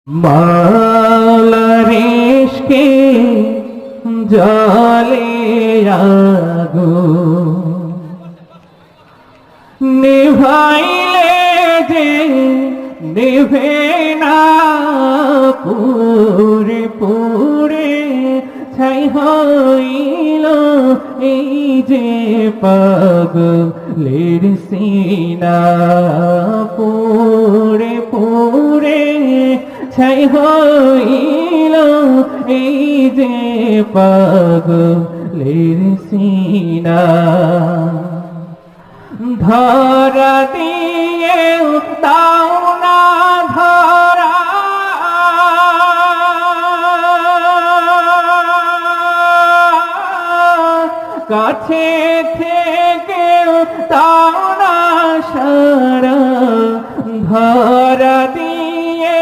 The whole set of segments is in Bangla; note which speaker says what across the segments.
Speaker 1: মাওলার ইশকে জ্বলে আগুন, নিভাইলে যে নিভে না, পুরে পুরে ছাই হইল এই যে পাগলের সিনা, পুরে পুরে ছাই হইল এই যে পাগলের সিনা। ধরা দিয়ে দাও না ধরা, কাছে থেকে দাও না সারা, ধরা দিয়ে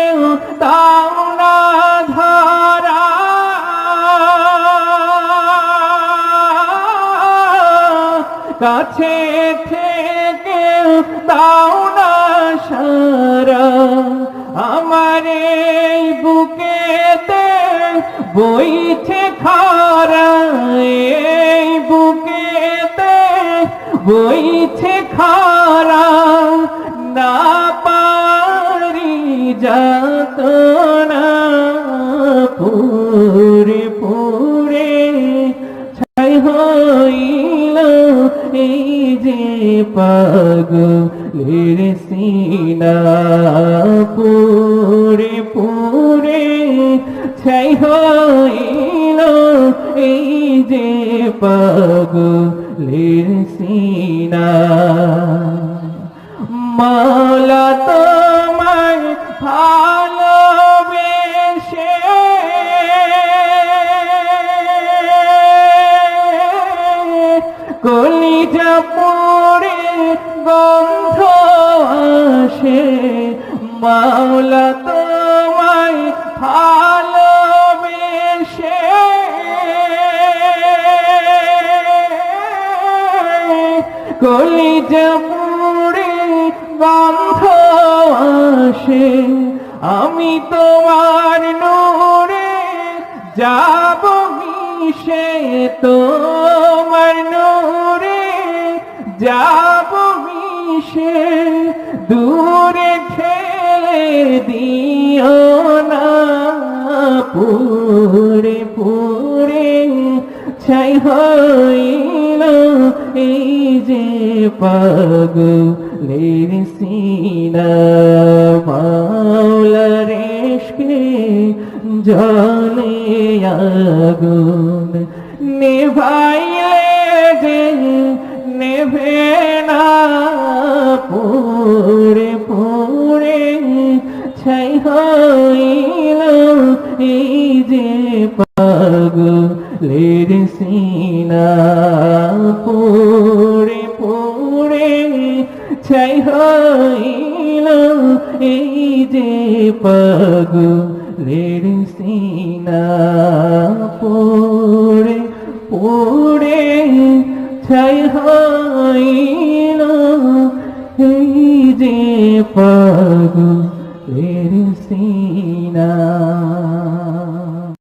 Speaker 1: দাও না ধরা, কাছে থেকে দাও না সারা। আমার এই বুকেতে বইছে খরা, এই বুকেতে বইছে খরা, না পারি যাত না, পুরে পুরে ছাই হইল এই যে পাগলের সিনা, পুরে পুরে ছাই হইল এই যে পাগলের সিনা। মাওলা তোমায় ভালোবেসে কলিজা পুরে গন্ধ আসে, মাওলা তোমায় ভালোবেসে কলিজা পুরে গন্ধ আসে। আমি তোমার নূরে যাব মিশে, তোমার নূরে যাব মিশে, দূরে ঠেলে দিও না, পুরে পুরে ছাই হইল এই যে পাগলের সিনা। মাওলার ইশকে জ্বলে আগুন, নিভাইলে যে নেভে না, পুরে পুরে ছাই হইল এই যে পাগলের সিনা, পুরে পুরে ছাই হইল এই যে পাগলের সিনা, পুরে পুরে ছাই হইল এই যে পাগলের সিনা।